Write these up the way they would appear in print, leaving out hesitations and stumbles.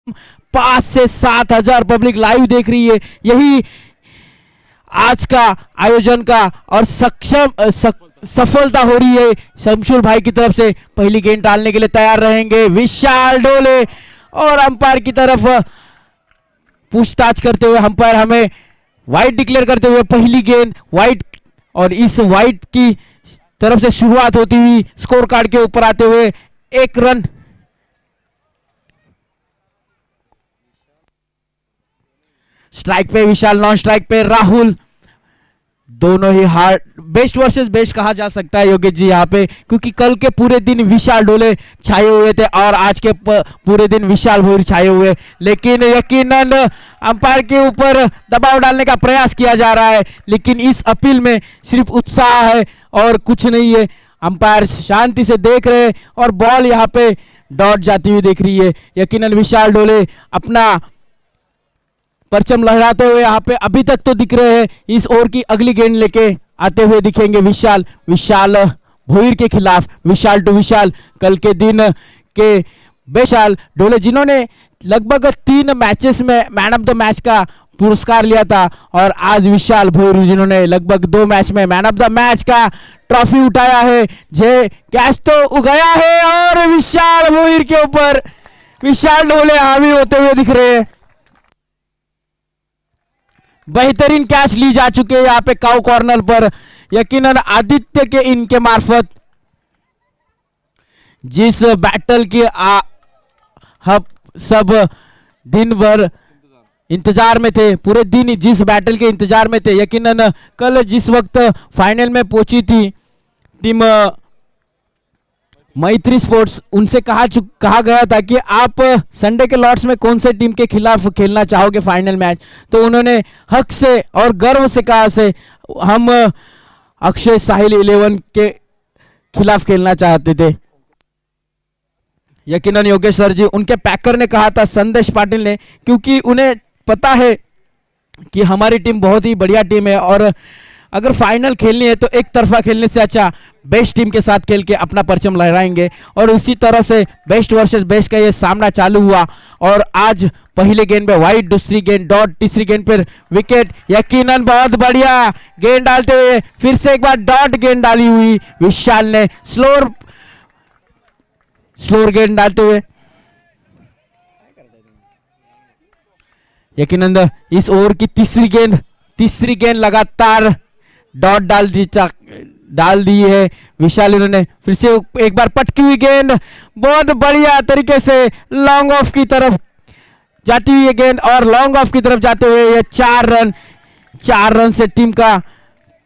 5 से 7 हजार public live देख रही है। यही आज का आयोजन का और सफलता हो रही है। शमशुल भाई की तरफ से पहली गेंद डालने के लिए तैयार रहेंगे विशाल डोले, और अंपायर की तरफ पूछताछ करते हुए अंपायर हमें वाइड डिक्लेयर करते हुए पहली गेंद वाइड, और इस वाइड की तरफ से शुरुआत होती हुई स्कोर कार्ड के ऊपर आते हुए 1 रन। स्ट्राइक पे विशाल, नॉन स्ट्राइक पे राहुल। दोनों ही हार्ड बेस्ट वर्सेस बेस्ट कहा जा सकता है योगेश जी यहाँ पे, क्योंकि कल के पूरे दिन विशाल डोले छाए हुए थे और आज के पूरे दिन विशाल भोईर छाए हुए, लेकिन यकीनन अंपायर के ऊपर दबाव डालने का प्रयास किया जा रहा है, लेकिन इस अपील में सिर्फ उत्साह है और कुछ नहीं है। अंपायर शांति से देख रहे हैं और बॉल यहाँ पे डॉट जाती हुई देख रही है। यकीनन विशाल डोले अपना परचम लहराते हुए यहाँ पे अभी तक तो दिख रहे हैं। इस ओवर की अगली गेंद लेके आते हुए दिखेंगे विशाल भोईर के खिलाफ। विशाल टू विशाल, कल के दिन के विशाल डोले जिन्होंने लगभग 3 मैचेस में मैन ऑफ द मैच का पुरस्कार लिया था, और आज विशाल भोईर जिन्होंने लगभग 2 मैच में मैन ऑफ द मैच का ट्रॉफी उठाया है। जे कैच तो उगाया है और विशाल भोईर के ऊपर विशाल डोले हावी होते हुए दिख रहे हैं। बेहतरीन कैच ली जा चुके हैं यहाँ पे काउ कॉर्नर पर। यकीनन आदित्य के इनके मार्फत जिस बैटल की हम सब दिन भर इंतजार में थे, पूरे दिन जिस बैटल के इंतजार में थे, यकीनन कल जिस वक्त फाइनल में पहुंची थी टीम मैत्री स्पोर्ट्स, उनसे कहा गया था कि आप संडे के लॉर्ड्स में कौन से टीम के खिलाफ खेलना चाहोगे फाइनल मैच, तो उन्होंने हक से और गर्व से कहा से हम अक्षय साहिल 11 के खिलाफ खेलना चाहते थे। यकीनन योगेश सर जी, उनके पैकर ने कहा था, संदेश पाटिल ने, क्योंकि उन्हें पता है कि हमारी टीम बहुत ही बढ़िया टीम है और अगर फाइनल खेलनी है तो एक तरफा खेलने से अच्छा बेस्ट टीम के साथ खेल के अपना परचम लहराएंगे। और उसी तरह से बेस्ट वर्सेस बेस्ट का ये सामना चालू हुआ और आज पहले गेंद पे वाइड, दूसरी गेंद डॉट, तीसरी गेंद पर विकेट। यकीनन बहुत बढ़िया गेंद डालते हुए फिर से एक बार डॉट गेंद डाली हुई विशाल ने, स्लोर गेंद डालते हुए। यकीनन इस ओवर की तीसरी गेंद लगातार डॉट डाल दी है विशाल। इन्होंने फिर से एक बार पटकी हुई गेंद बहुत बढ़िया तरीके से लॉन्ग ऑफ की तरफ जाती हुई गेंद, और लॉन्ग ऑफ की तरफ जाते हुए ये 4 रन से टीम का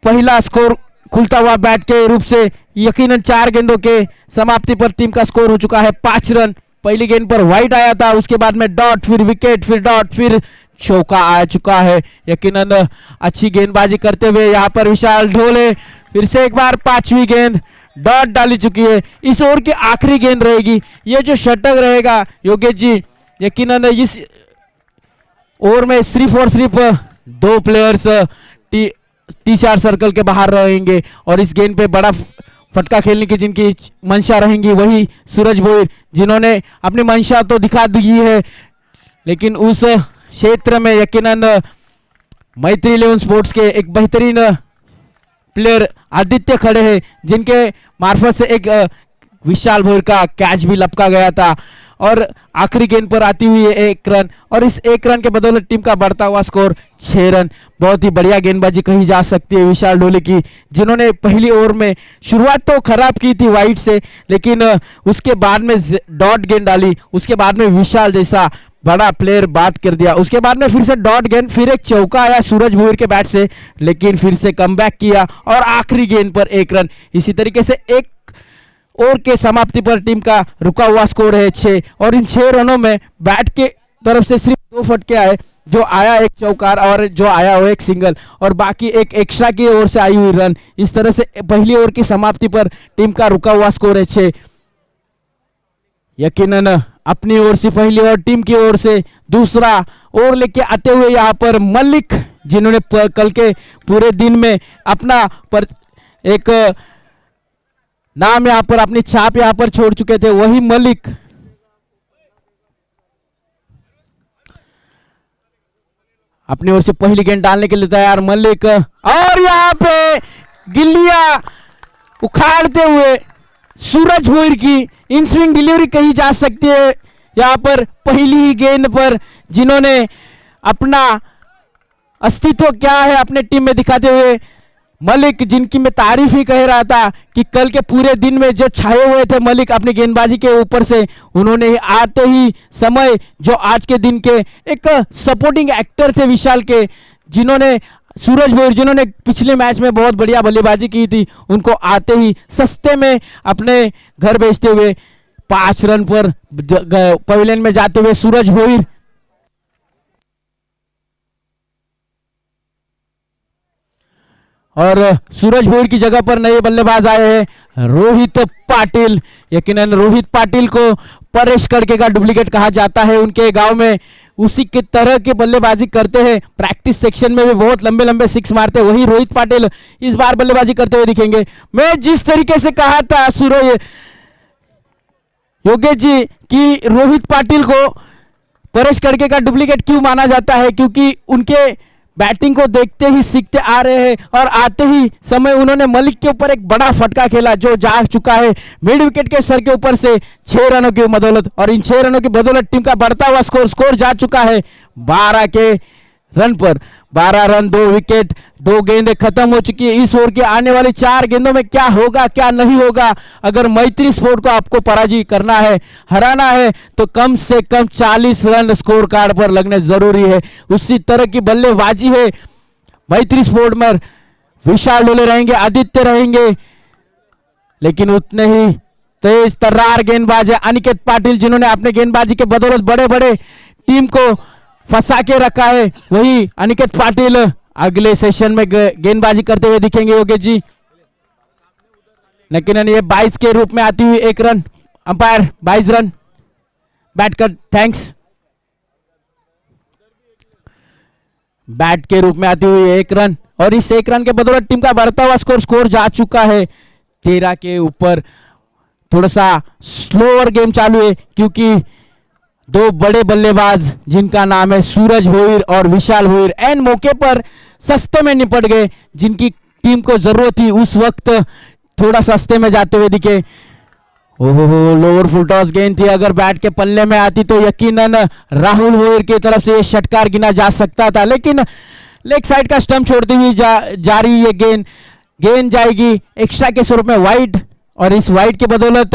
पहला स्कोर खुलता हुआ बैट के रूप से। यकीनन 4 गेंदों के समाप्ति पर टीम का स्कोर हो चुका है 5 रन। पहली गेंद पर वाइड आया था, उसके बाद में डॉट, फिर विकेट, फिर डॉट, फिर चौका आ चुका है। यकीनन अच्छी गेंदबाजी करते हुए यहाँ पर विशाल डोले फिर से एक बार 5वीं गेंद डॉट डाली चुकी है। इस ओवर की आखिरी गेंद रहेगी, ये जो षटक रहेगा योगेश जी, यकीनन इस ओवर में सिर्फ और सिर्फ 2 प्लेयर्स टी4 सर्कल के बाहर रहेंगे और इस गेंद पे बड़ा फटका खेलने की जिनकी मंशा रहेंगी वही सूरज भोईर, जिन्होंने अपनी मंशा तो दिखा दी है, लेकिन उस क्षेत्र में यकीनन मैत्री 11 स्पोर्ट्स के एक बेहतरीन प्लेयर आदित्य खड़े हैं, जिनके मार्फत से एक विशाल भोईर का कैच भी लपका गया था। और आखिरी गेंद पर आती हुई है 1 रन, और इस 1 रन के बदौलत टीम का बढ़ता हुआ स्कोर 6 रन। बहुत ही बढ़िया गेंदबाजी कही जा सकती है विशाल डोले की, जिन्होंने पहली ओवर में शुरुआत तो खराब की थी वाइड से, लेकिन उसके बाद में डॉट गेंद डाली, उसके बाद में विशाल जैसा बड़ा प्लेयर बात कर दिया, उसके बाद में फिर से डॉट गेंद, फिर एक चौका आया सूरज भोईर के बैट से, लेकिन फिर से कमबैक किया और आखिरी गेंद पर 1 रन। इसी तरीके से एक ओवर के समाप्ति पर टीम का रुका हुआ स्कोर है 6, और इन 6 रनों में बैट के तरफ से सिर्फ 2 फटके आए, जो आया एक चौकार और जो आया वो एक सिंगल, और बाकी एक एक्स्ट्रा की ओर से आई हुई रन। इस तरह से पहली ओवर की समाप्ति पर टीम का रुका हुआ स्कोर है 6। यकीनन अपनी ओर से पहली और टीम की ओर से दूसरा ओवर लेके आते हुए यहाँ पर मलिक, जिन्होंने कल के पूरे दिन में अपना एक नाम यहाँ पर, अपनी छाप यहाँ पर छोड़ चुके थे, वही मलिक अपनी ओर से पहली गेंद डालने के लिए तैयार मलिक, और यहाँ पे गिल्लियां उखाड़ते हुए सूरज भोईर की इन स्विंग डिलीवरी कही जा सकती है यहाँ पर पहली ही गेंद पर, जिन्होंने अपना अस्तित्व क्या है अपने टीम में दिखाते हुए मलिक, जिनकी मैं तारीफ ही कह रहा था कि कल के पूरे दिन में जो छाए हुए थे मलिक अपनी गेंदबाजी के ऊपर से, उन्होंने आते ही समय जो आज के दिन के एक सपोर्टिंग एक्टर थे विशाल के, जिन्होंने सूरज भोईर जिन्होंने पिछले मैच में बहुत बढ़िया बल्लेबाजी की थी, उनको आते ही सस्ते में अपने घर भेजते हुए 5 रन पर पवेलियन में जाते हुए सूरज भोईर। और सूरज भोईर की जगह पर नए बल्लेबाज आए हैं रोहित पाटिल। यकीनन रोहित पाटिल को परेश करके का डुप्लीकेट कहा जाता है, उनके गांव में उसी के तरह के बल्लेबाजी करते हैं, प्रैक्टिस सेक्शन में भी बहुत लंबे लंबे सिक्स मारते हैं, वही रोहित पाटिल इस बार बल्लेबाजी करते हुए दिखेंगे। मैं जिस तरीके से कहा था सूरज योगेश जी कि रोहित पाटिल को परेश करके का डुप्लीकेट क्यों माना जाता है, क्योंकि उनके बैटिंग को देखते ही सीखते आ रहे हैं और आते ही समय उन्होंने मलिक के ऊपर एक बड़ा फटका खेला जो जा चुका है मिड विकेट के सर के ऊपर से 6 रनों की बदौलत, और इन 6 रनों की बदौलत टीम का बढ़ता हुआ स्कोर जा चुका है 12 के रन पर। 12 रन 2 विकेट 2 गेंदें खत्म हो चुकी है। इस ओवर की आने वाली 4 गेंदों में क्या होगा क्या नहीं होगा, अगर मैत्री स्पोर्ट को आपको पराजित करना है, हराना है, तो कम से कम 40 रन स्कोर कार्ड पर लगने जरूरी है। उसी तरह की बल्लेबाजी है मैत्री स्पोर्ट में। विशाल डोले रहेंगे, आदित्य रहेंगे, लेकिन उतने ही तेज तर्रार गेंदबाज है अनिकेत पाटिल, जिन्होंने अपने गेंदबाजी के बदौलत बड़े बड़े टीम को फंसा के रखा है। वही अनिकेत पाटिल अगले सेशन में गेंदबाजी करते हुए दिखेंगे योगेश जी। लेकिन ये 22 के रूप में आती हुई 1 रन, अंपायर 22 रन बैट कर, थैंक्स। बैट के रूप में आती हुई 1 रन, और इस 1 रन के बदौलत टीम का बढ़ता हुआ स्कोर जा चुका है 13 के ऊपर। थोड़ा सा स्लोअर गेम चालू है क्योंकि 2 बड़े बल्लेबाज जिनका नाम है सूरज भोईर और विशाल भोईर एन मौके पर सस्ते में निपट गए, जिनकी टीम को जरूरत थी उस वक्त थोड़ा सस्ते में जाते हुए दिखे। ओहो लोअर फुल टॉस गेंद थी, अगर बैट के पल्ले में आती तो यकीनन राहुल भोईर की तरफ से ये षटकार गिना जा सकता था, लेकिन लेग साइड का स्टंप छोड़ती हुई जारी ये गेंद जाएगी एक्स्ट्रा के स्वरूप में वाइड, और इस वाइड के बदौलत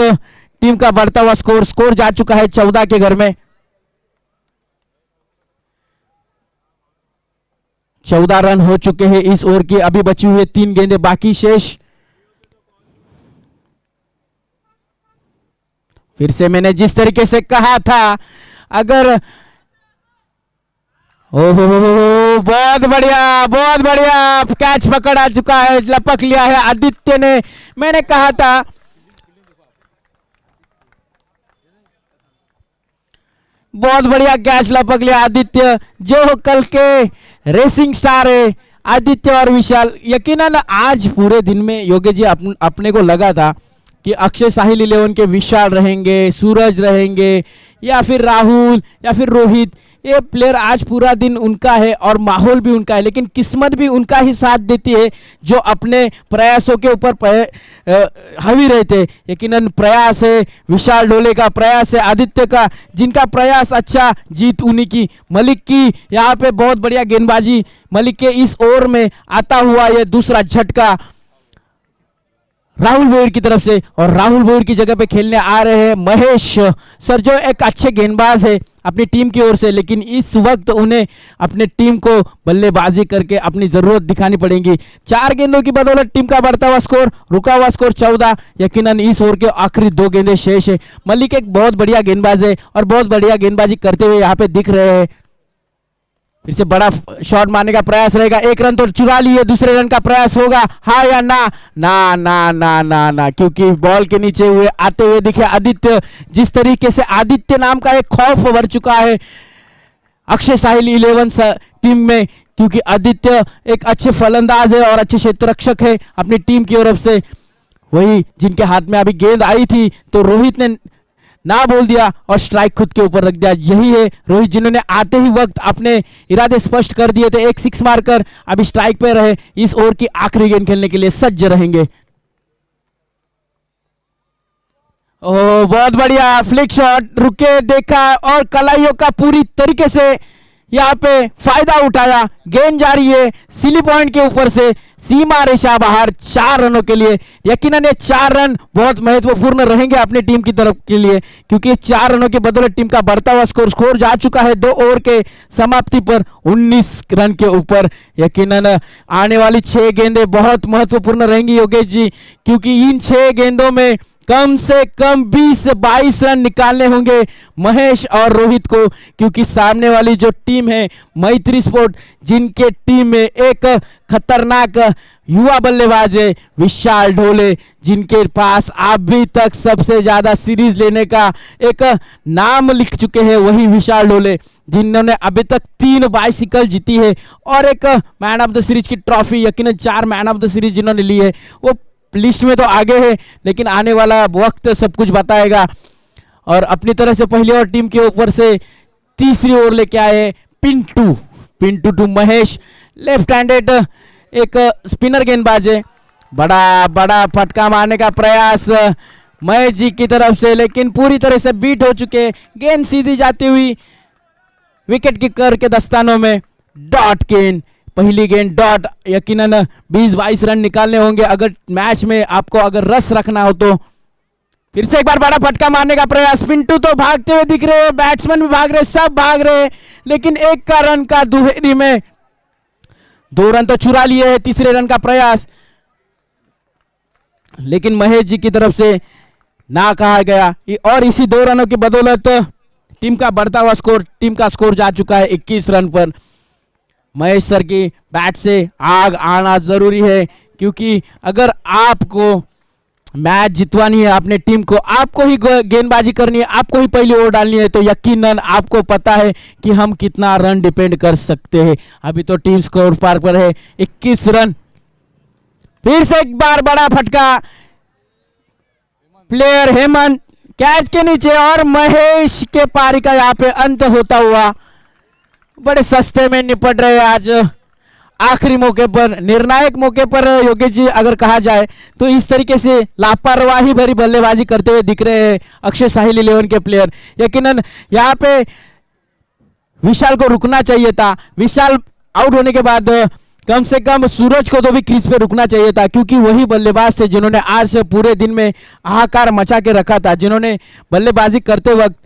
टीम का बढ़ता हुआ स्कोर जा चुका है 14 के घर में। 14 रन हो चुके हैं इस ओवर की, अभी बची हुई 3 गेंदें बाकी शेष। फिर से मैंने जिस तरीके से कहा था, अगर ओहो बहुत बढ़िया कैच पकड़ आ चुका है, लपक लिया है आदित्य ने। मैंने कहा था बहुत बढ़िया कैच लपक लिया आदित्य, जो कल के रेसिंग स्टार है आदित्य और विशाल। यकीनन आज पूरे दिन में योगेश जी अपने को लगा था कि अक्षय साहिल 11 के विशाल रहेंगे, सूरज रहेंगे, या फिर राहुल या फिर रोहित, ये प्लेयर आज पूरा दिन उनका है और माहौल भी उनका है, लेकिन किस्मत भी उनका ही साथ देती है जो अपने प्रयासों के ऊपर हावी रहते। यकीनन प्रयास है विशाल डोले का, प्रयास है आदित्य का, जिनका प्रयास अच्छा, जीत उन्हीं की। मलिक की यहाँ पे बहुत बढ़िया गेंदबाजी, मलिक के इस ओवर में आता हुआ यह दूसरा झटका राहुल भोईर की तरफ से, और राहुल भोईर की जगह पे खेलने आ रहे हैं महेश सर, जो एक अच्छे गेंदबाज है अपनी टीम की ओर से, लेकिन इस वक्त उन्हें अपने टीम को बल्लेबाजी करके अपनी जरूरत दिखानी पड़ेगी। 4 गेंदों की बदौलत टीम का बढ़ता हुआ स्कोर, रुका हुआ स्कोर 14। यकीनन इस ओवर के आखिरी 2 गेंदें शेष है। मलिक एक बहुत बढ़िया गेंदबाज है और बहुत बढ़िया गेंदबाजी करते हुए यहाँ पे दिख रहे हैं। फिर से बड़ा शॉट मारने का प्रयास रहेगा, 1 रन तो चुरा लिए, दूसरे रन का प्रयास होगा, हाँ या ना? ना ना ना ना ना, क्योंकि बॉल के नीचे हुए आते हुए दिखे आदित्य। जिस तरीके से आदित्य नाम का एक खौफ भर चुका है अक्षय साहिल 11 टीम में, क्योंकि आदित्य एक अच्छे फलंदाज है और अच्छे क्षेत्ररक्षक है अपनी टीम की तरफ से। वही जिनके हाथ में अभी गेंद आई थी तो रोहित ने ना बोल दिया और स्ट्राइक खुद के ऊपर रख दिया। यही है रोहित जिन्होंने आते ही वक्त अपने इरादे स्पष्ट कर दिए थे, एक सिक्स मारकर अभी स्ट्राइक पे रहे, इस ओवर की आखिरी गेंद खेलने के लिए सज्ज रहेंगे। ओह बहुत बढ़िया फ्लिक शॉट, रुके देखा और कलाइयों का पूरी तरीके से यहाँ पे फायदा उठाया। गेंद जा रही है सिली पॉइंट के ऊपर से, सीमा रेखा बाहर 4 रनों के लिए। यकीनन ये 4 रन बहुत महत्वपूर्ण रहेंगे अपनी टीम की तरफ के लिए, क्योंकि 4 रनों के बदौलत टीम का बढ़ता हुआ स्कोर जा चुका है 2 ओवर के समाप्ति पर 19 रन के ऊपर। यकीनन आने वाली 6 गेंदें बहुत महत्वपूर्ण रहेंगी योगेश जी, क्योंकि इन 6 गेंदों में कम से कम 20-22 रन निकालने होंगे महेश और रोहित को, क्योंकि सामने वाली जो टीम है मैत्री स्पोर्ट, जिनके टीम में एक खतरनाक युवा बल्लेबाज है विशाल ढोले, जिनके पास अभी तक सबसे ज्यादा सीरीज लेने का एक नाम लिख चुके हैं, वही विशाल ढोले, जिन्होंने अभी तक 3 बाइसिकल जीती है और एक मैन ऑफ द सीरीज की ट्रॉफी, यकीनन 4 मैन ऑफ द सीरीज जिन्होंने ली है। वो लिस्ट में तो आगे है, लेकिन आने वाला वक्त सब कुछ बताएगा। और अपनी तरह से पहली और टीम के ऊपर से तीसरी ओवर लेके आए Pintu to Mahesh, left handed एक स्पिनर गेंदबाज है। बड़ा फटका मारने का प्रयास महेश जी की तरफ से, लेकिन पूरी तरह से बीट हो चुके। गेंद सीधी जाती हुई विकेट कीपर के दस्तानों में, डॉट गेंद, पहली गेंद डॉट। यकीनन 20-22 रन निकालने होंगे अगर मैच में आपको अगर रस रखना हो तो। फिर से एक बार बड़ा फटका मारने का प्रयास, पिंटू तो भागते हुए दिख रहे हैं, बैट्समैन भी भाग रहे, सब भाग रहे, लेकिन एक का रन का दुहेरी में 2 रन तो चुरा लिए हैं। तीसरे रन का प्रयास, लेकिन महेश जी की तरफ से ना कहा गया, और इसी 2 रनों की बदौलत टीम का बढ़ता हुआ टीम का स्कोर जा चुका है 21 रन पर। महेश सर की बैट से आग आना जरूरी है, क्योंकि अगर आपको मैच जितवानी है अपने टीम को, आपको ही गेंदबाजी करनी है, आपको ही पहली ओवर डालनी है, तो यकीनन आपको पता है कि हम कितना रन डिपेंड कर सकते हैं। अभी तो टीम स्कोर पार पर है 21 रन। फिर से एक बार बड़ा फटका, प्लेयर हेमंत कैच के नीचे, और महेश के पारी का यहाँ पे अंत होता हुआ। बड़े सस्ते में निपट रहे आज आखिरी मौके पर, निर्णायक मौके पर योगेश जी अगर कहा जाए तो इस तरीके से लापरवाही भरी बल्लेबाजी करते हुए दिख रहे हैं अक्षय साहिल 11 के प्लेयर। यकीनन यहाँ पे विशाल को रुकना चाहिए था। विशाल आउट होने के बाद कम से कम सूरज को तो भी क्रीज पे रुकना चाहिए था, क्योंकि वही बल्लेबाज थे जिन्होंने आज पूरे दिन में हाहाकार मचा के रखा था, जिन्होंने बल्लेबाजी करते वक्त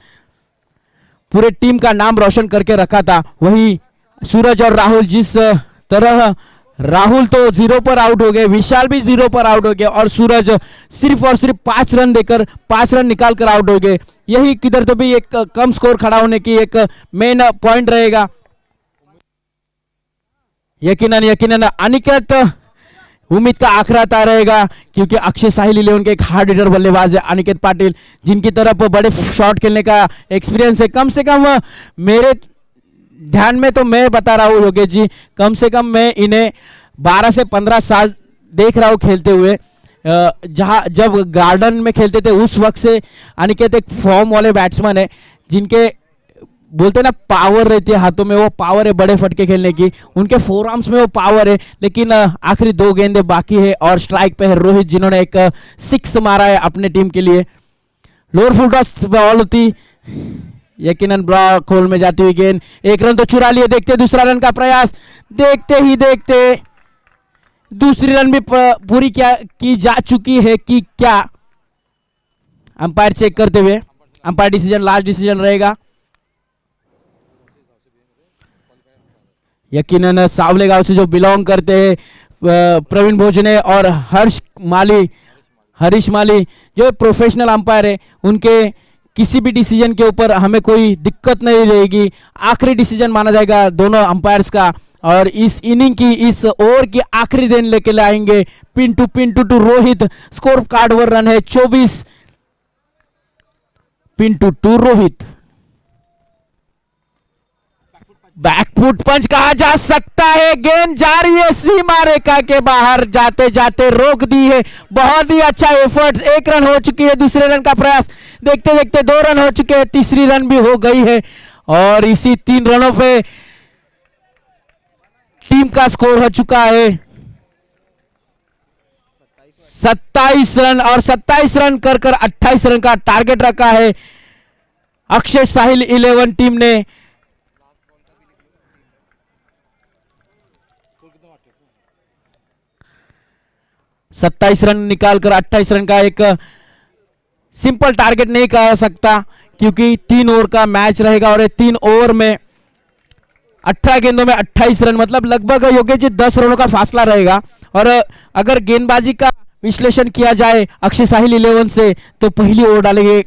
पूरे टीम का नाम रोशन करके रखा था। वही सूरज और राहुल, जिस तरह राहुल तो 0 पर आउट हो गए, विशाल भी 0 पर आउट हो गए, और सूरज सिर्फ और सिर्फ 5 रन देकर 5 रन निकाल कर आउट हो गए। यही किधर तो भी एक कम स्कोर खड़ा होने की एक मेन पॉइंट रहेगा। यकीनन अनिकेत उम्मीद का आखिरा था रहेगा, क्योंकि अक्षय साहिल 11 के एक हार्ड हिटर बल्लेबाज है अनिकेत पाटिल, जिनकी तरफ बड़े शॉट खेलने का एक्सपीरियंस है। कम से कम मेरे ध्यान में तो मैं बता रहा हूँ योगेश जी, कम से कम मैं इन्हें 12 से 15 साल देख रहा हूँ खेलते हुए। जब गार्डन में खेलते थे उस वक्त से अनिकेत एक फॉर्म वाले बैट्समैन है, जिनके बोलते ना पावर रहती है हाथों में, वो पावर है बड़े फटके खेलने की, उनके 4 आर्म्स में वो पावर है। लेकिन आखिरी 2 गेंदें बाकी है और स्ट्राइक पे है रोहित, जिन्होंने एक 6 मारा है अपने टीम के लिए। लोअर फुल टॉस बॉल होती, यकीनन ब्लॉक होल में जाती हुई गेंद, 1 रन तो चुरा लिए। देखते दूसरा रन का प्रयास, देखते ही देखते दूसरी रन भी पूरी क्या की जा चुकी है कि क्या, अंपायर चेक करते हुए, अंपायर डिसीजन लास्ट डिसीजन रहेगा। यकीनन सावले गांव से जो बिलोंग करते हैं प्रवीण भोजने और हरीश माली जो प्रोफेशनल अंपायर है, उनके किसी भी डिसीजन के ऊपर हमें कोई दिक्कत नहीं रहेगी। आखिरी डिसीजन माना जाएगा दोनों अंपायर्स का, और इस इनिंग की, इस ओवर की आखिरी दिन लेके लाएंगे Pintu to Rohit. Score card वर रन है 24, पिंटू टू रोहित। बैकफुट पंच कहा जा सकता है, गेंद जा रही है सीमा रेखा के बाहर, जाते जाते रोक दी है। बहुत ही अच्छा एफर्ट्स, 1 रन हो चुकी है। दूसरे रन का प्रयास, देखते देखते 2 रन हो चुके हैं, तीसरी रन भी हो गई है और इसी 3 रनों पे टीम का स्कोर हो चुका है 27 रन और 27 रन कर कर 28 रन का टारगेट रखा है अक्षय साहिल 11 टीम ने। 27 रन निकालकर 28 रन का एक सिंपल टारगेट नहीं कहा सकता क्योंकि 3 ओवर का मैच रहेगा और 3 ओवर में 18 गेंदों में 28 रन मतलब लगभग योगेश जी 10 रनों का फासला रहेगा। और अगर गेंदबाजी का विश्लेषण किया जाए अक्षय साहिल 11 से तो पहली ओवर डालेंगे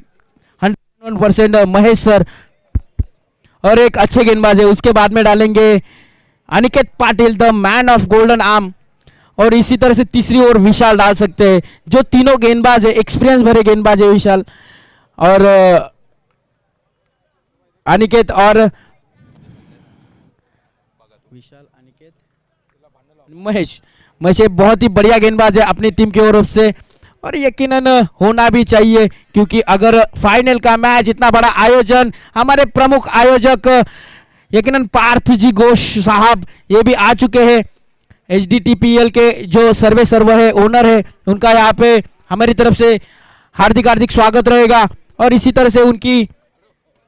101% महेश सर और एक अच्छे गेंदबाज है, उसके बाद में डालेंगे Aniket Patil the man of golden arm और इसी तरह से तीसरी ओवर विशाल डाल सकते हैं। जो तीनों गेंदबाज है एक्सपीरियंस भरे गेंदबाज है विशाल और अनिकेत और विशाल अनिकेत महेश महेश बहुत ही बढ़िया गेंदबाज है अपनी टीम की ओर से और यकीनन होना भी चाहिए क्योंकि अगर फाइनल का मैच इतना बड़ा आयोजन हमारे प्रमुख आयोजक यकीनन पार्थ जी घोष साहब ये भी आ चुके हैं HDTPL के जो सर्व है ओनर है उनका यहाँ पे हमारी तरफ से हार्दिक हार्दिक स्वागत रहेगा और इसी तरह से उनकी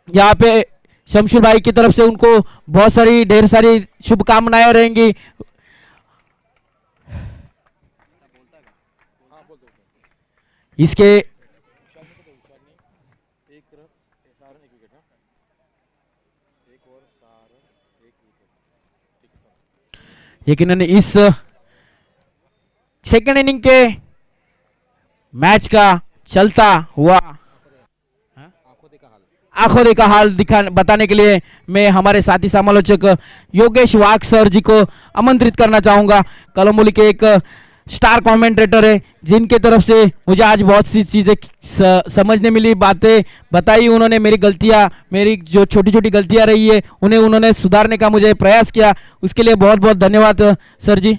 यहाँ पे शमशुल भाई की तरफ से उनको बहुत सारी ढेर सारी शुभकामनाएं रहेंगी। इसके यकीनन इस सेकेंड इनिंग के मैच का चलता हुआ आंखों देखा हाल बताने के लिए मैं हमारे साथी समालोचक योगेश वाघ सर जी को आमंत्रित करना चाहूंगा। कलमोली के एक स्टार कमेंटेटर है जिनके तरफ से मुझे आज बहुत सी चीज़ें समझने मिली, बातें बताई उन्होंने, मेरी गलतियां मेरी जो छोटी छोटी गलतियां रही है उन्होंने सुधारने का मुझे प्रयास किया, उसके लिए बहुत बहुत धन्यवाद सर जी।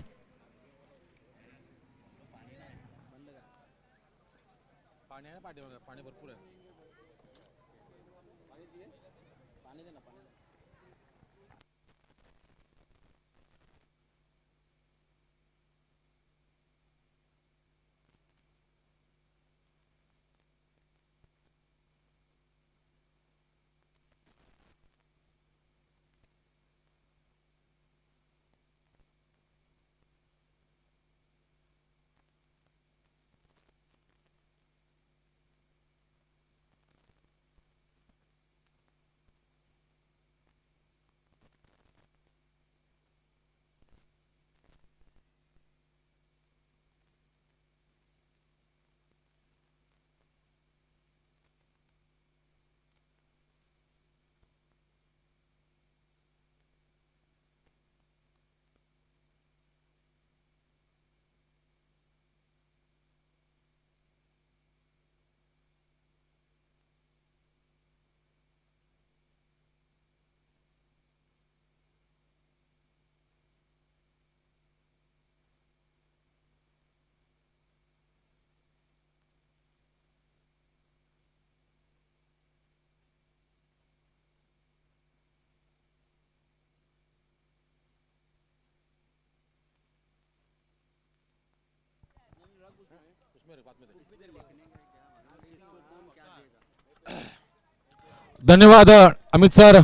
धन्यवाद अमित सर,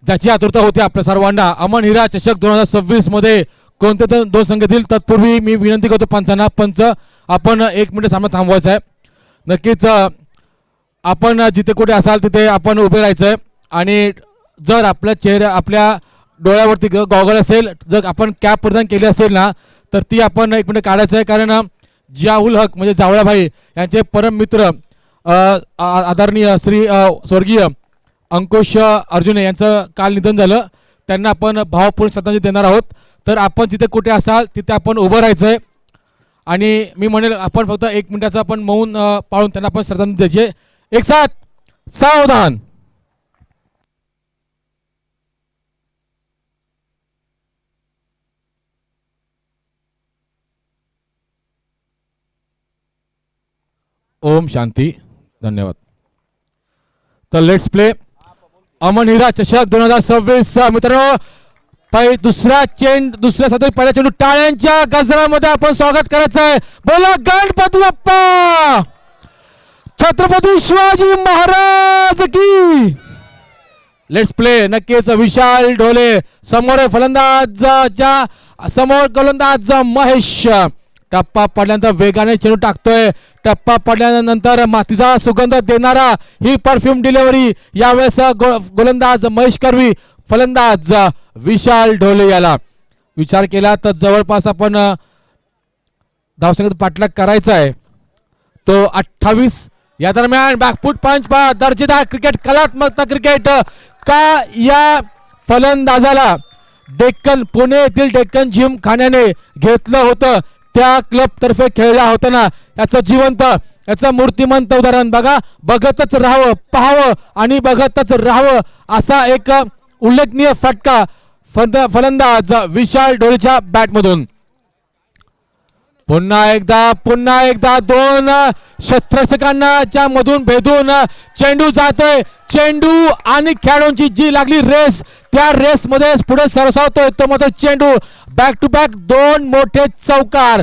ज्याची आतुरता होती आपल्या सर्वांना। अमन हिरा चषक 2026 मध्ये कोणते तर दोन संघ येतील तत्पूर्वी मी विनंती करतो पंचांना, पंच आपण 1 मिनिट सामना थांबवायचा आहे। नक्कीच आपण जिथे कुठे असाल तिथे आपण उभे राहायचंय आणि जर आपल्या चेहऱ्या आपल्या डोळ्यावरती गॉगल असेल, जर आपण कॅप परिधान केली असेल ना तर ती आपण 1 मिनिट काढायचं आहे, कारण जियाउल हक म्हणजे जावळाभाई यांचे परम मित्र आदरणीय श्री स्वर्गीय अंकुश अर्जुने यांचं काल निधन झालं। त्यांना आपण भावपूर्ण श्रद्धांजली देणार आहोत। तर आपण जिथे कुठे असाल तिथे आपण उभं राहायचंय आणि मी म्हणेल आपण फक्त 1 मिनिटाचं आपण मौन पाळून त्यांना आपण श्रद्धांजली द्यायची। एक साथ सावधान। ओम शांती. धन्यवाद. तर लेट्स प्ले अमन हिरा चषक 2026 मित्रांनो. दुसऱ्या सदरी पहिल्या चेंडू टाळ्यांच्या गजरामध्ये आपण स्वागत करायचं आहे. बोला गणपती बाप्पा, छत्रपती शिवाजी महाराज की. Let's play. नक्कीच विशाल ढोले समोर आहे, फलंदाजाच्या समोर गोलंदाज महेश. टप्पा पडल्यानंतर वेगाने चेंडू टाकतोय. टप्पा पडल्यानंतर मातीचा सुगंध देणारा ही परफ्यूम डिलिव्हरी. यावेळेस गोलंदाज महेश कर्वी, फलंदाज विशाल ढोले. याला विचार केला तर जवळपास आपण धावसंख्येत पाठलाग करायचा आहे. तो 28. या दरम्यान बॅकफूट पंच पहा, दर्जेदार क्रिकेट, कलात्मकता क्रिकेट. का या फलंदाजाला डेक्कन, पुणे येथील डेक्कन जिम खाण्याने घेतलं होतं, त्या क्लब तर्फे खेळला होताना याचं जिवंत, याचं मूर्तिमंत उदाहरण बघा. बघतच राहावं, पाहावं आणि बघतच राहावं असा एक उल्लेखनीय फटका फलंदाज विशाल ढोलेच्या बॅटमधून. पुन्हा एकदा दोन क्षेत्ररक्षकांच्या मधून भेदून चेंडू जातोय. चेंडू आणि खेळाडूंची जी लागली रेस, त्या रेस मध्ये पुढे सरसावतोय तो मात्र चेंडू. बॅक टू बॅक दोन मोठे चौकार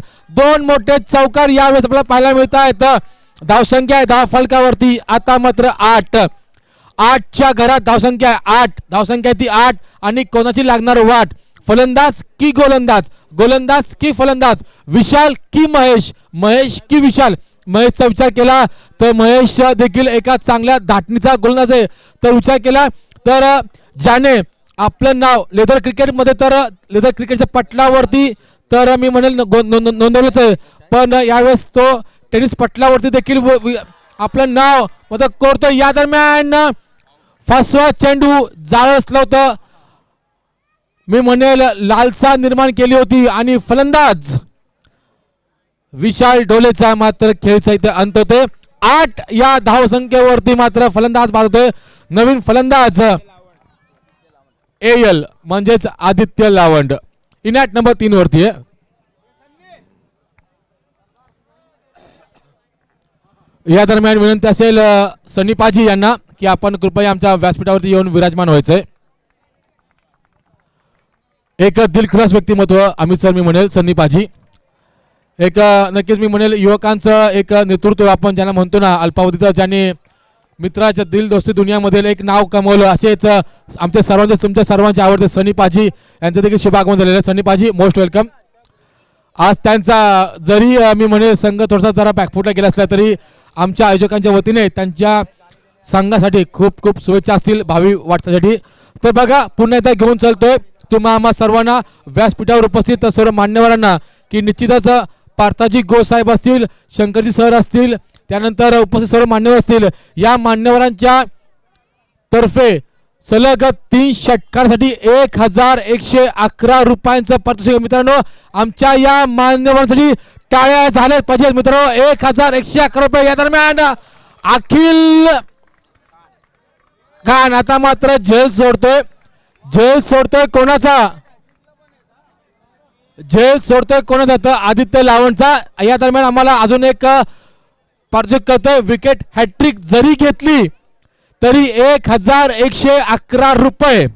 यावेळेस आपल्याला पाहायला मिळत आहेत. धावसंख्या आहे धाव फलकावरती आता मात्र 8च्या घरात धावसंख्या आहे 8. धावसंख्या ती 8 आणि कोणाची लागणार वाट. फलंदाज की गोलंदाज की फलंदाज, विशाल की महेश की विशाल. महेशचा विचार केला तर महेश देखील एका चांगल्या धाटणीचा गोलंदाज आहे. तर विचार केला तर ज्याने आपलं नाव लेदर क्रिकेटमध्ये, तर लेदर क्रिकेटच्या पटलावरती तर मी म्हणेल नोंदवलंच आहे, पण यावेळेस तो टेनिस पटलावरती देखील आपलं नाव मतलब कोरतो. या दरम्यान फसवा चेंडू जाळसलं होतं, मी म्हणेल लालसा निर्माण केली होती आणि फलंदाज विशाल ढोलेचा मात्र खेळचा इथे अंत होते. 8 या धावसंख्येवरती मात्र फलंदाज बाळगतोय. नवीन फलंदाज एयल म्हणजेच आदित्य लावंड इनॅट नंबर 3 वरती आहे. या दरम्यान विनंती असेल सनी पाजी यांना की आपण कृपया आमच्या व्यासपीठावरती येऊन विराजमान व्हायचंय. एक दिलखुलास व्यक्तिमत्व अमित सर, मी म्हणेल सनी पाजी. एक नक्कीच मी म्हणेल युवकांचं एक नेतृत्व आपण ज्यांना म्हणतो ना, अल्पावधीचं, ज्यांनी मित्राच्या दिल दोस्ती दुनियामध्ये एक नाव कमवलं, असेच आमच्या सर्वांचे, तुमच्या सर्वांचे आवडते सनी पाजी यांचं देखील शुभागमन झालेलं आहे. सनी पाजी मोस्ट वेलकम. आज त्यांचा जरी मी म्हणेल संघ थोडासा जरा बॅकफुटला गेला असला तरी आमच्या आयोजकांच्या वतीने त्यांच्या संघासाठी खूप खूप शुभेच्छा असतील भावी वाटचालीसाठी. तर बघा पुन्हा एकदा घेऊन चालतोय तुम्हा आम्हा सर्वांना, व्यासपीठावर उपस्थित सर्व मान्यवरांना, की निश्चितच पार्थाजी गोसाहेब असतील, शंकरजी सर असतील, त्यानंतर उपस्थित सर्व मान्यवर असतील, या मान्यवरांच्या तर्फे सलग 3 षटकांसाठी 1111 रुपयांचं पारितोषिक. मित्रांनो आमच्या या मान्यवरांसाठी टाळ्या झाल्याच पाहिजेत मित्रांनो. 1111 रुपये. या दरम्यान अखिल खान आता मात्र झेल सोडतोय कोणाचा तर आदित्य लावणचा. या दरम्यान आम्हाला अजून एक पारितोषिक करतोय. विकेट हॅट्रिक जरी घेतली तरी 1111 रुपये.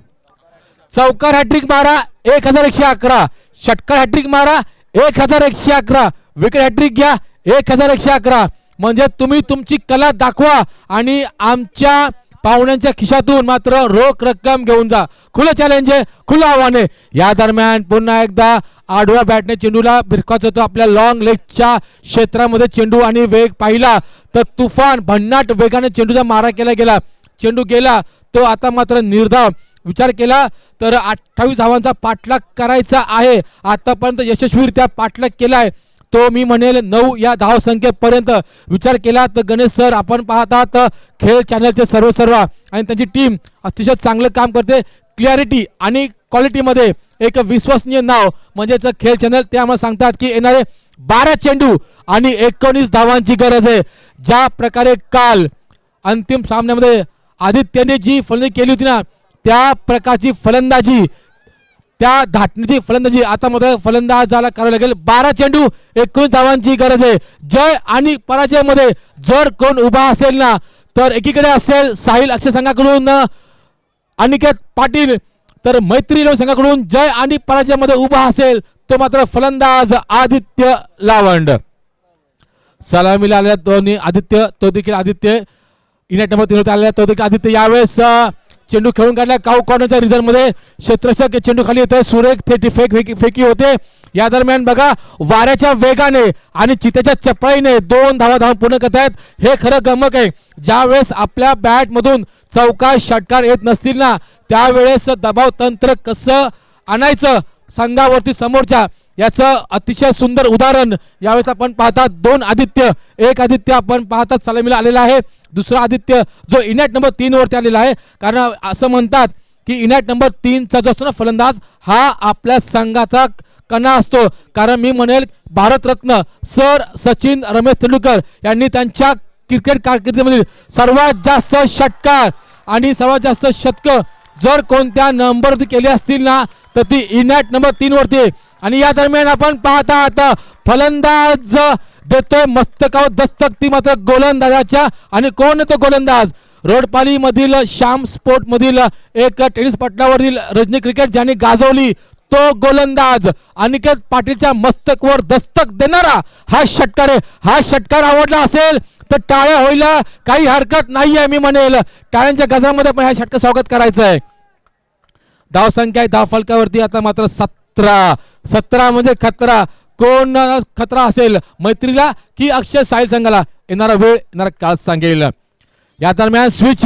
चौकार हॅट्रिक मारा 1111, षटकार हॅट्रिक मारा 1111, विकेट हॅट्रिक घ्या 1111. म्हणजे तुम्ही तुमची कला दाखवा आणि आमच्या पाहुण्यांच्या खिशातून मात्र रोख रक्कम घेऊन जा. खुलं चॅलेंज आहे, खुलं आव्हान आहे. या दरम्यान पुन्हा एकदा आडव्या बॅटने चेंडूला भिरकावत होतो आपल्या लॉंग लेगच्या क्षेत्रामध्ये चेंडू, आणि वेग पाहिला तर तुफान भन्नाट वेगाने चेंडूचा मारा केला गेला. चेंडू गेला तो आता मात्र निर्धाव. विचार केला तर 28 धावांचा पाठलाग करायचा आहे. आतापर्यंत यशस्वीरित्या पाठलाग केलाय तो मी म्हणेल 9 या धावसंख्येपर्यंत. विचार केला तर गणेश सर आपण पाहतात खेळ चॅनलचे सर्व आणि त्यांची टीम अतिशय चांगलं काम करते. क्लॅरिटी आणि क्वालिटीमध्ये एक विश्वसनीय नाव म्हणजेच खेळ चॅनल. ते आम्हाला सांगतात की येणारे 12 चेंडू आणि 19 धावांची गरज आहे. ज्या प्रकारे काल अंतिम सामन्यामध्ये आदित्यने जी फलंदाजी केली होती ना, त्या प्रकारची फलंदाजी त्या धाटणीची फलंदाजी आता मात्र फलंदाजाला करावं लागेल. 12 चेंडू 19 धावांची गरज आहे. जय आणि पराजय मध्ये जर कोण उभा असेल ना तर एकीकडे असेल साहिल अक्षय संघाकडून अनिकेत पाटील, तर मैत्री लोण संघाकडून जय आणि पराजय मध्ये उभा असेल तो मात्र फलंदाज आदित्य लावंड. सलामीला आलेला दोन्ही आदित्य, तो देखील आदित्य इनेट नंबर 3 आलेला तो देखील आदित्य. यावेळेस चेंडू खेळून काढला काऊ कॉर्नरच्या रिझल्ट मध्ये. क्षेत्ररक्षक चेंडू खाली येतोय. सुरेख थेट फेकी होते. या दरम्यान बघा वाऱ्याच्या वेगाने आणि चितेच्या चपळाईने 2 धावा पूर्ण करतायत. हे खरं गमक आहे. ज्या वेळेस आपल्या बॅट मधून चौकार षटकार येत नसतील ना त्यावेळेस दबाव तंत्र कसं आणायचं संघावरती समोरच्या याचं अतिशय सुंदर उदाहरण यावेळेस आपण पाहतात. 2 आदित्य, एक आदित्य आपण पाहतात सलामीला आलेला आहे. दुसरा आदित्य जो इनेट नंबर 3 वरती आलेला आहे. कारण असं म्हणतात की इनेट नंबर 3 चा जो असतो ना फलंदाज हा आपल्या संघाचा कणा असतो. कारण मी म्हणेल भारतरत्न सर सचिन रमेश तेंडुलकर यांनी त्यांच्या क्रिकेट कारकिर्दीमधील सर्वात जास्त षटकार आणि सर्वात जास्त शतकं जर कोणत्या नंबरवरती केली असतील ना तर ती इनेट नंबर 3 वरती. आणि या दरम्यान आपण पाहता आता फलंदाज देतोय मस्तकावर दस्तक, ती मात्र गोलंदाजाच्या. आणि कोण तो गोलंदाज? रोडपाली मधील श्याम स्पोर्ट मधील एक टेनिस पटलावरील रजनी क्रिकेट ज्यांनी गाजवली तो गोलंदाज अनिकेत पाटीलच्या मस्तकवर दस्तक देणारा हा षटकार आहे. हा षटकार आवडला असेल तर टाळ्या होईला काही हरकत नाहीये. मी म्हणेल टाळ्यांच्या गजरामध्ये पण हा षटकार स्वागत करायचं आहे. धाव संख्या आहे धाव फलकावरती आता मात्र 17 म्हणजे खतरा. कोण खतरा असेल मैत्रीला की अक्षय साहिल संघाला? येणारा वेळ येणारा काळ सांगेल. या दरम्यान स्विच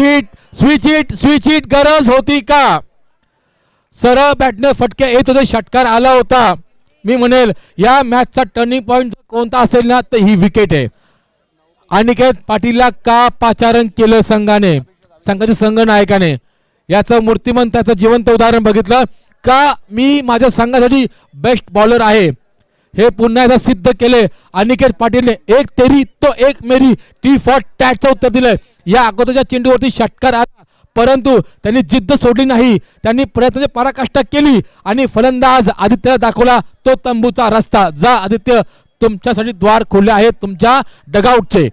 हिट गरज होती का? सरळ बॅटने फटके येत होते, षटकार आला होता. मी म्हणेल या मॅचचा टर्निंग पॉइंट कोणता असेल ना तर ही विकेट आहे. अनिकेत पाटीलला का पाचारण केलं संघाने, संघाच्या संघनायकाने? याचं मूर्तिमंत त्याचं जिवंत उदाहरण बघितलं का मी माझ्या संघासाठी बेस्ट बॉलर आहे हे पुन्हा एकदा सिद्ध केले अनिकेत पाटीलने. एक तेरी तो एक मेरी टी फॉर टॅटचं उत्तर दिलंय. या अगोदरच्या चेंडूवरती षटकार आला परंतु त्यांनी जिद्द सोडली नाही. त्यांनी प्रयत्नाची पराकाष्ठा केली आणि फलंदाज आदित्यला दाखवला तो तंबूचा रस्ता. जा आदित्य, तुमच्यासाठी द्वार खुले आहेत तुमच्या डगआउटचे.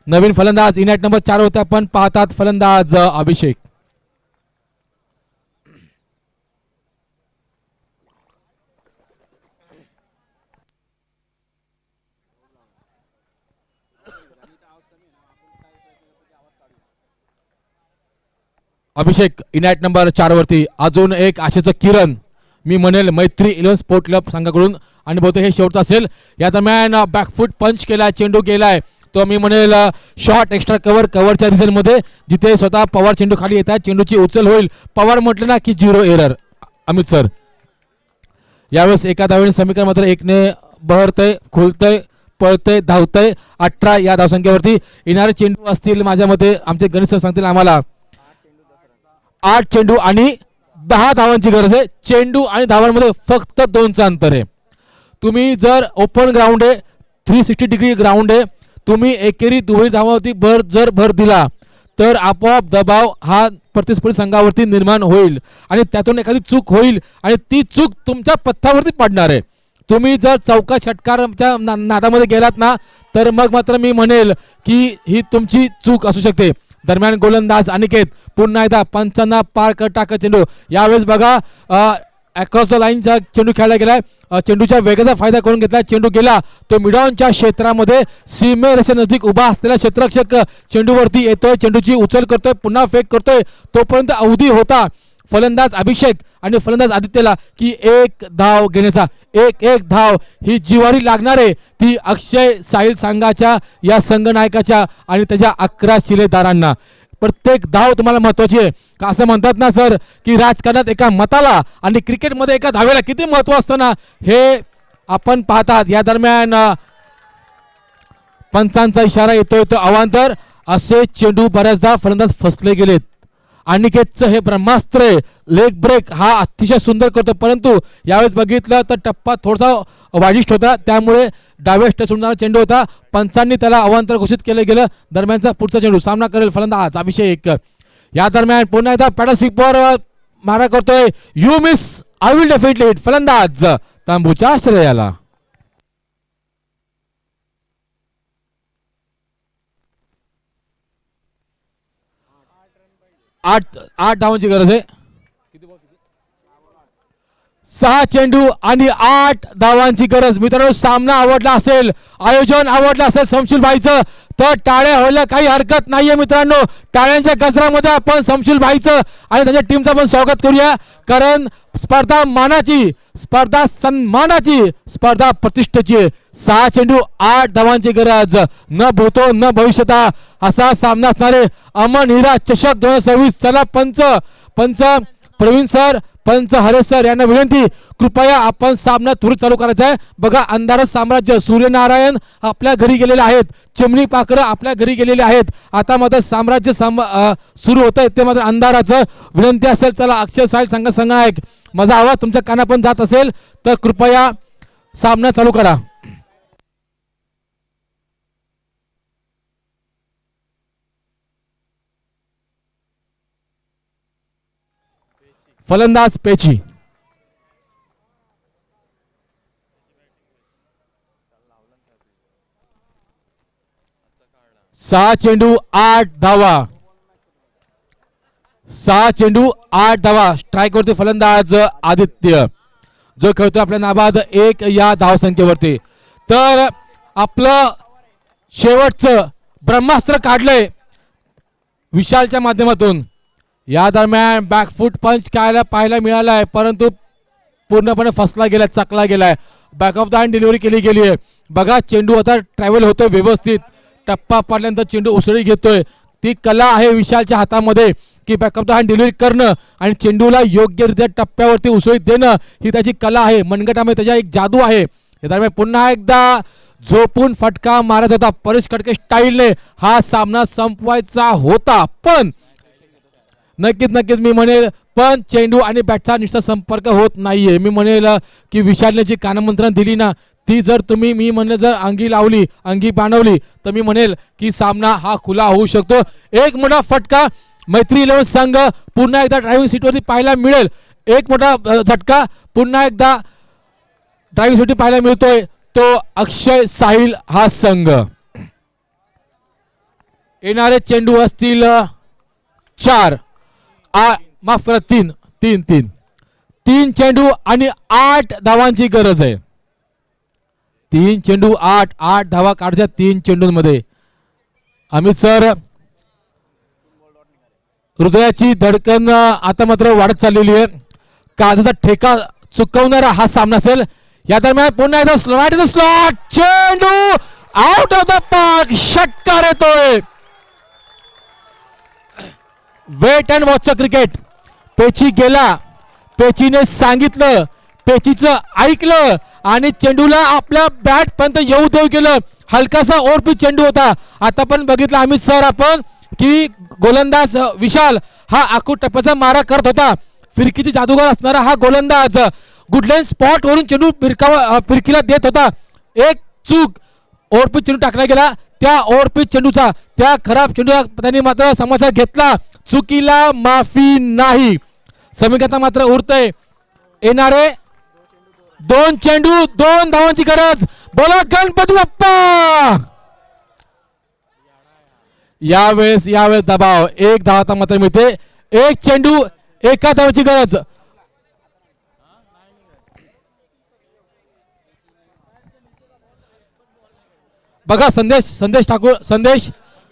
नवीन फलंदाज इनेट नंबर 4 होते आपण पाहतात फलंदाज अभिषेक. अभिषेक इनेट नंबर 4 वरती. अजून एक आशेचं किरण मी म्हणेल मैत्री 11 स्पोर्ट क्लब संघाकडून आणि बहुतेक हे शेवटचं असेल. या दरम्यान बॅकफूट पंच केलाय, चेंडू गेलाय तो मी म्हणेल शॉर्ट एक्स्ट्रा कव्हरच्या रिझल्ट मध्ये जिथे स्वतः पवार चेंडू खाली येतात चेंडूची उचल होईल. पवार म्हटलं ना की 0 एरर. अमित सर यावेळेस एका धावेने समीकरण मात्र 1 ने बहरतय, खुलतय, पळतय, धावतय. 18 या धावसंख्येवरती येणारे चेंडू असतील माझ्या मते आमचे गणित सर सांगतील आम्हाला 8 चेंडू आणि 10 धावांची गरज आहे. चेंडू आणि धावांमध्ये फक्त 2चं अंतर आहे. तुम्ही जर ओपन ग्राउंड आहे 360 डिग्री ग्राउंड आहे तुम्ही एकेरी दुहेरी धावावरती भर दिला तर आपोआप दबाव हा प्रतिस्पर्धी संघावरती निर्माण होईल आणि त्यातून एखादी चूक होईल आणि ती चूक तुमच्या पथ्यावरती पडणार आहे. तुम्ही जर चौका षटकाराच्या नादामध्ये गेलात ना तर मग मात्र मी म्हणेल की ही तुमची चूक असू शकते. दरम्यान गोलंदाज अनिकेत पुन्हा एकदा पंचांना पार टाकत चेंडू. यावेळेस बघा अक्रॉस द लाईनचा चेंडू खेळला गेलाय. चेंडूच्या वेगाचा फायदा करून घेतला. चेंडू गेला तो मिडॉनच्या क्षेत्रामध्ये सीमेरेषे नजदीक उभा असलेला क्षेत्ररक्षक चेंडूवरती येतोय, चेंडूची उचल करतोय, पुन्हा फेक करतोय. तोपर्यंत अवधी होता फलंदाज अभिषेक आणि फलंदाज आदित्यला की 1 धाव घेण्याचा. एक धाव ही जिवारी लागणार आहे ती अक्षय साहिल संघाच्या या संघनायकाच्या आणि त्याच्या 11 शिलेदारांना. प्रत्येक धाव तुम्हाला महत्वाची आहे का? असं म्हणतात ना सर की राजकारणात एका मताला आणि क्रिकेटमध्ये एका धावेला किती महत्व असतं ना हे आपण पाहतात. या दरम्यान पंचांचा इशारा येतोय तो अवांतर. असे चेंडू बऱ्याचदा फलंदाज फसले गेलेत. अनिकेतचं हे ब्रह्मास्त्र लेग ब्रेक हा अतिशय सुंदर करतो परंतु यावेळेस बघितलं तर टप्पा थोडासा वाजिष्ठ होता त्यामुळे डाव्या टच होणारा चेंडू होता. पंचांनी त्याला अवांतर घोषित केलं गेलं. दरम्यानचा पुढचा चेंडू सामना करेल फलंदाज अभिषेक. या दरम्यान पुन्हा एकदा पॅडल स्वीपर मारा करतोय. You miss I will definitely hit. फलंदाज तांबूच्या श्रेयाला. 8 धावांची गरज आहे. 6 चेंडू आणि 8 धावांची गरज. मित्रांनो सामना आवडला असेल, आयोजन आवडलं असेल शमशुल भाईचं तर टाळ्या व्हायला काही हरकत नाहीये. मित्रांनो टाळ्यांच्या गजरामध्ये आपण शमशुल भाईचं आणि त्याच्या टीमचं पण स्वागत करूया. कारण स्पर्धा मानाची, स्पर्धा सन्मानाची, स्पर्धा प्रतिष्ठेची. 6 चेंडू 8 धावांची गरज. न भूतो न भविष्यता असा सामना असणारे अमन हिरा चषक 2026. चला पंच प्रवीण सर, पंच हरेश सर यांना विनंती, कृपया आपण सामना त्वरित चालू करायचा आहे. बघा अंधारच साम्राज्य, सूर्यनारायण आपल्या घरी गेलेले आहेत, चिमणी पाखरं आपल्या घरी गेलेले आहेत. आता मात्र साम्राज्य सुरू होत आहे ते मात्र अंधाराचं. विनंती असेल चला अक्षय साहिल संघनायक, माझा आवाज तुमच्या काना पण जात असेल तर कृपया सामना चालू करा. फलंदाज पेची. सहा चेंडू 8 धावा. 6 चेंडू 8 धावा. स्ट्राईक वरती फलंदाज आदित्य जो खेळतो आपल्या नाबाद 1 या धावसंख्येवरती. तर आपलं शेवटचं ब्रह्मास्त्र काढलंय विशालच्या माध्यमातून. या दरम्यान बॅकफूट पंच पाहायला मिळालाय परंतु पूर्णपणे फसला गेलाय, चकला गेलाय. Back of the hand delivery केली गेली आहे. बघा चेंडू आता ट्रॅव्हल होतोय व्यवस्थित, टप्पा पडल्यानंतर चेंडू उसळी घेतोय. ती कला आहे विशालच्या हातामध्ये की back of the hand delivery करणं आणि चेंडूला योग्यरित्या टप्प्यावरती उसळी देणं ही त्याची कला आहे. मनगटामध्ये त्याच्या एक जादू आहे. या दरम्यान पुन्हा एकदा झोपून फटका मारायचा होता परेश खडके स्टाईलने. हा सामना संपवायचा होता पण नक्कीच मी म्हणेल पण चेंडू आणि बॅटचा निष्ठा संपर्क होत नाहीये. मी म्हणेल की विशालने जी कानमंत्रण दिली ना ती जर तुम्ही मी म्हणेल जर अंगी लावली, अंगी बाणवली तर मी म्हणेल की सामना हा खुला होऊ शकतो. एक मोठा फटका मैत्री 11 संघ पुन्हा एकदा ड्रायव्हिंग सीटवरती पाहायला मिळेल. एक मोठा झटका पुन्हा एकदा ड्रायव्हिंग सीटवरती पाहायला मिळतोय तो अक्षय साहिल हा संघ. येणारे चेंडू असतील 4 माफ करा 3 चेंडू आणि 8 धावांची गरज आहे. 3 चेंडू 8 धावा काढच्या 3 चेंडूंमध्ये. अमित सर हृदयाची धडकन आता मात्र वाढत चाललेली आहे. काळजाचा ठेका चुकवणारा हा सामना असेल. या दरम्यान पुन्हा एकदा स्लॉट चेंडू आउट ऑफ द पार्क. षटकार येतोय. वेट अँड वॉचचं क्रिकेट. पेची गेला, पेचीने सांगितलं, पेचीचं ऐकलं आणि चेंडूला आपल्या बॅट पर्यंत येऊ देऊ केलं. हलकासा ओरपी चेंडू होता. आता पण बघितलं अमित सर आपण की गोलंदाज विशाल हा आखूड टप्प्याचा मारा करत होता. फिरकीची जादूगार असणारा हा गोलंदाज गुडलाईन स्पॉट वरून चेंडू फिरकीला देत होता. एक चूक ओरपीत चेंडू टाकला गेला. त्या ओरपीत चेंडूचा त्या खराब चेंडूचा त्यांनी मात्र समाचार घेतला. चुकीला माफी नाही. समीकरण मात्र उरतय. येणारे 2 चेंडू 2 धावांची गरज. बोला गणपती बाप्पा. यावेळेस दबाव. 1 धाव आता मात्र मिळते. 1 चेंडू 1 धावाची गरज. बघा संदेश ठाकूर, संदेश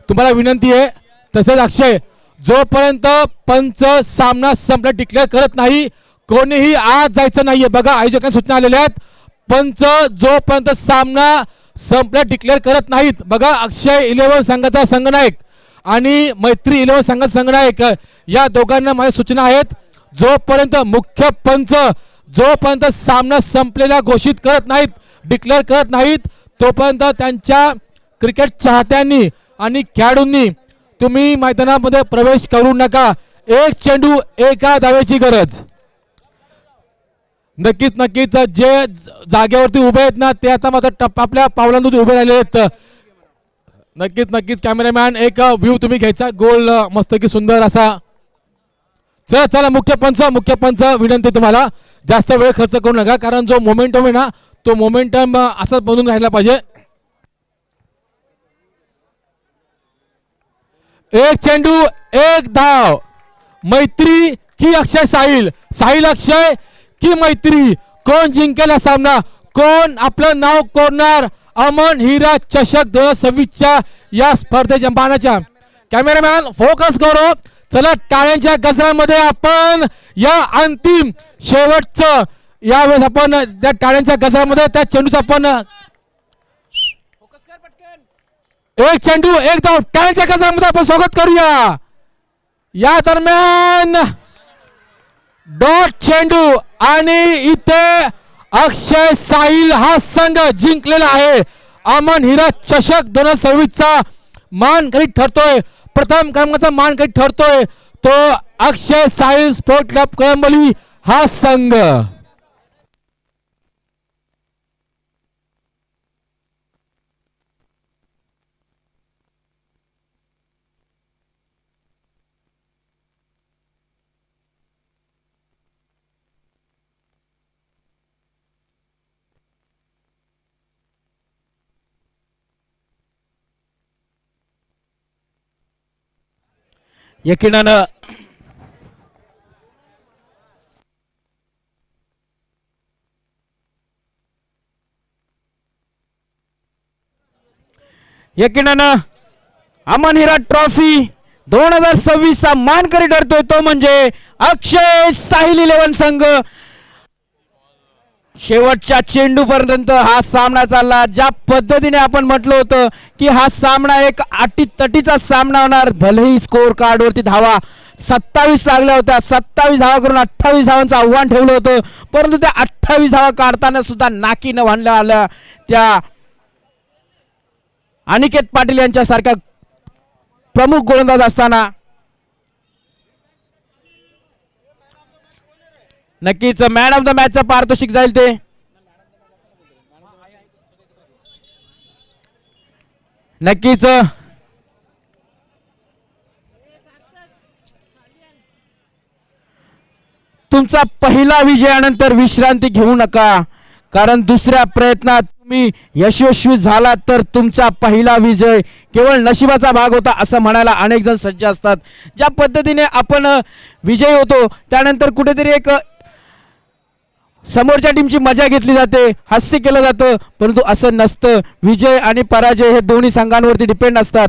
तुम्हाला विनंती आहे तसेच अक्षय, जोपर्यंत पंच सामना संपला डिक्लेअर करत नाही कोणीही आज जायचं नाहीये. बघा आयोजकांच्या सूचना आलेल्या आहेत. पंच जोपर्यंत सामना संपला डिक्लेअर करत नाहीत. बघा अक्षय 11 संघाचा संघनायक आणि मैत्री 11 संघाचा संघनायक या दोघांना माझ्या सूचना आहेत. जोपर्यंत मुख्य पंच जोपर्यंत सामना संपलेला घोषित करत नाहीत, डिक्लेअर करत नाहीत तोपर्यंत त्यांच्या क्रिकेट चाहत्यांनी आणि खेळाडूंनी तुम्ही मैदानामध्ये प्रवेश करू नका. 1 चेंडू 1 धावेची गरज. नक्कीच जे जागेवरती उभे आहेत ना ते आता मात्र आपल्या पावलांवर उभे राहिले आहेत. नक्कीच कॅमेरामॅन एक व्ह्यू तुम्ही घ्यायचा गोल मस्त की सुंदर असा चला चला मुख्य पंच विनंती तुम्हाला जास्त वेळ खर्च करू नका, कारण जो मोमेंटम आहे ना तो मोमेंटम असाच बनून राहिला पाहिजे. एक चेंडू एक धाव. मैत्री की अक्षय साहिल, साहिल अक्षय की मैत्री, कोण जिंकेल हा सामना, कोण आपलं नाव कोरणार अमन हिरा चषक 2026च्या या स्पर्धेच्या मानाच्या. कॅमेरामॅन फोकस करो. चला टाळ्यांच्या गजरामध्ये आपण या अंतिम शेवटचं यावेळेस आपण त्या टाळ्यांच्या गजरामध्ये त्या चेंडूचं आपण एक चेंडू एक धाव टाळ्यांच्या गजरामध्ये आपण स्वागत करूया. या दरम्यान डॉट चेंडू आणि इथे अक्षय साहिल हा संघ जिंकलेला आहे. अमन हिरा चषक 2026चा मानकरी ठरतोय, प्रथम क्रमांकाचा मानकरी ठरतोय तो अक्षय साहिल स्पोर्ट क्लब कळंबली हा संघ. यकीनानं अमन हिरा ट्रॉफी 2026 चा मानकरी ठरतोय तो म्हणजे अक्षय साहिल 11 संघ. शेवटच्या चेंडू पर्यंत हा सामना चालला. ज्या पद्धतीने आपण म्हटलं होतं की हा सामना एक अटीतटीचा सामना होणार, भलेही स्कोर कार्ड वरती धावा 27 लागल्या होत्या, 27 धावा करून 28 धावांचं आव्हान ठेवलं होतं, परंतु त्या 28 धावा काढताना सुद्धा नाकी न बांधल्या आल्या त्या अनिकेत पाटील यांच्यासारखा प्रमुख गोलंदाज असताना. नक्कीच मॅन ऑफ द मॅचचं पारितोषिक जाईल ते. नक्कीच तुमचा पहिला विजयानंतर विश्रांती घेऊ नका, कारण दुसऱ्या प्रयत्नात तुम्ही यशस्वी झालात तर तुमचा पहिला विजय केवळ नशिबाचा भाग होता असं म्हणायला अनेक जण सज्ज असतात. ज्या पद्धतीने आपण विजयी होतो त्यानंतर कुठेतरी एक समोरच्या टीमची मजा घेतली जाते, हास्य केलं जातं, परंतु असं नसतं. विजय आणि पराजय हे दोन्ही संघांवरती डिपेंड असतात.